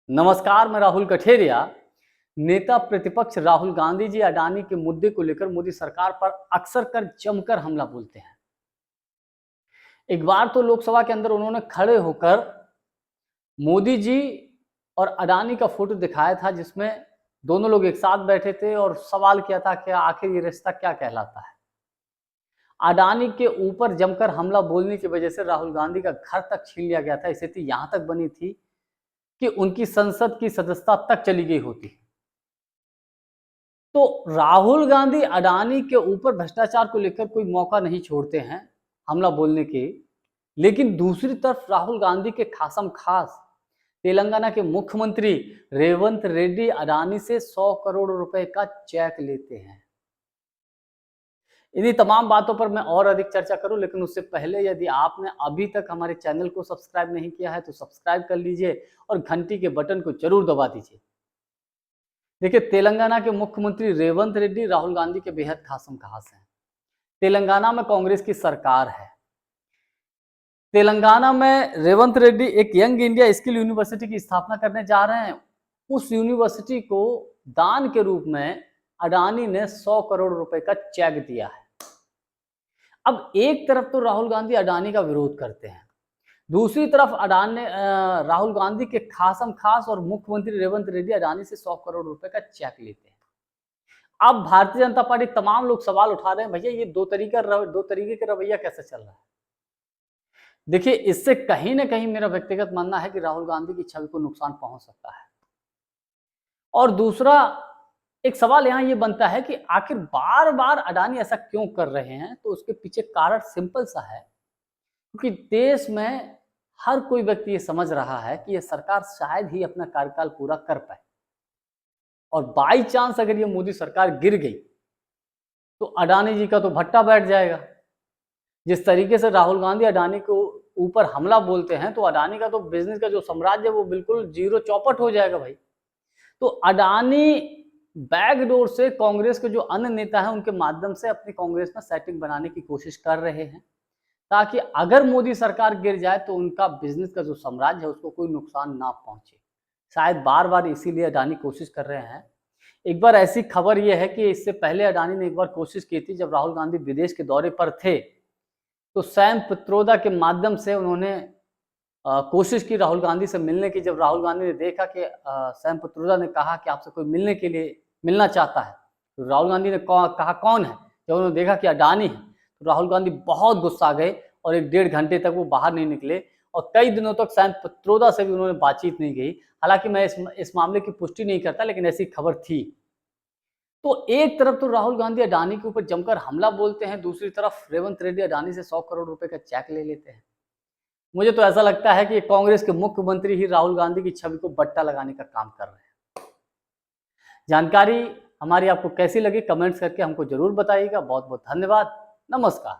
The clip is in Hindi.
नमस्कार, मैं राहुल कठेरिया। नेता प्रतिपक्ष राहुल गांधी जी अडानी के मुद्दे को लेकर मोदी सरकार पर अक्सर कर जमकर हमला बोलते हैं। एक बार तो लोकसभा के अंदर उन्होंने खड़े होकर मोदी जी और अडानी का फोटो दिखाया था, जिसमें दोनों लोग एक साथ बैठे थे और सवाल किया था कि आखिर ये रिश्ता क्या कहलाता है। अडानी के ऊपर जमकर हमला बोलने की वजह से राहुल गांधी का घर तक छीन लिया गया था। स्थिति यहां तक बनी थी कि उनकी संसद की सदस्यता तक चली गई होती। तो राहुल गांधी अडानी के ऊपर भ्रष्टाचार को लेकर कोई मौका नहीं छोड़ते हैं हमला बोलने के। लेकिन दूसरी तरफ राहुल गांधी के खासम खास तेलंगाना के मुख्यमंत्री रेवंत रेड्डी अडानी से 100 करोड़ रुपए का चेक लेते हैं। इन्हीं तमाम बातों पर मैं और अधिक चर्चा करूं, लेकिन उससे पहले यदि आपने अभी तक हमारे चैनल को सब्सक्राइब नहीं किया है तो सब्सक्राइब कर लीजिए और घंटी के बटन को जरूर दबा दीजिए। देखिए, तेलंगाना के मुख्यमंत्री रेवंत रेड्डी राहुल गांधी के बेहद खासम खास हैं। तेलंगाना में कांग्रेस की सरकार है। तेलंगाना में रेवंत रेड्डी एक यंग इंडिया स्किल यूनिवर्सिटी की स्थापना करने जा रहे हैं। उस यूनिवर्सिटी को दान के रूप में अडानी ने 100 करोड़ रुपए का चेक दिया है। अब एक तरफ तो राहुल गांधी अडानी का विरोध करते हैं, दूसरी तरफ राहुल गांधी के खासम खास और मुख्यमंत्री रेवंत रेड्डी अडानी से 100 करोड़ रुपए का चेक लेते हैं। अब भारतीय जनता पार्टी तमाम लोग सवाल उठा रहे हैं, भैया ये दो तरीके का रवैया कैसे चल रहा है। देखिए, इससे कहीं ना कहीं मेरा व्यक्तिगत मानना है कि राहुल गांधी की छवि को नुकसान पहुंच सकता है। और दूसरा एक सवाल यहां ये बनता है कि आखिर बार बार अडानी ऐसा क्यों कर रहे हैं। तो उसके पीछे कारण सिंपल सा है, क्योंकि देश में हर कोई व्यक्ति ये समझ रहा है कि ये सरकार शायद ही अपना कार्यकाल पूरा कर पाए, और बाई चांस अगर ये मोदी सरकार गिर गई तो अडानी जी का तो भट्टा बैठ जाएगा। जिस तरीके से राहुल गांधी अडानी को ऊपर हमला बोलते हैं, तो अडानी का तो बिजनेस का जो साम्राज्य है वो बिल्कुल जीरो चौपट हो जाएगा भाई। तो अडानी बैकडोर से कांग्रेस के जो अन्य नेता हैं उनके माध्यम से अपनी कांग्रेस में सेटिंग बनाने की कोशिश कर रहे हैं, ताकि अगर मोदी सरकार गिर जाए तो उनका बिजनेस का जो साम्राज्य है उसको कोई नुकसान ना पहुंचे। शायद बार बार इसीलिए अडानी कोशिश कर रहे हैं। एक बार ऐसी खबर यह है कि इससे पहले अडानी ने एक बार कोशिश की थी, जब राहुल गांधी विदेश के दौरे पर थे, तो सैम पित्रोदा के माध्यम से उन्होंने कोशिश की राहुल गांधी से मिलने की। जब राहुल गांधी ने देखा कि सैम पित्रोदा ने कहा कि आपसे कोई मिलना चाहता है, तो राहुल गांधी ने कहा कौन है। जब उन्होंने देखा कि अडानी है, तो राहुल गांधी बहुत गुस्सा गए और 1-1.5 घंटे तक वो बाहर नहीं निकले, और कई दिनों तक सैम पित्रोदा से भी उन्होंने बातचीत नहीं की। हालांकि मैं इस मामले की पुष्टि नहीं करता, लेकिन ऐसी खबर थी। तो एक तरफ तो राहुल गांधी अडानी के ऊपर जमकर हमला बोलते हैं, दूसरी तरफ रेवंत रेड्डी अडानी से 100 करोड़ रुपए का चेक ले लेते हैं। मुझे तो ऐसा लगता है कि कांग्रेस के मुख्यमंत्री ही राहुल गांधी की छवि को बट्टा लगाने का काम कर रहे हैं। जानकारी हमारी आपको कैसी लगी, कमेंट्स करके हमको जरूर बताइएगा। बहुत बहुत धन्यवाद। नमस्कार।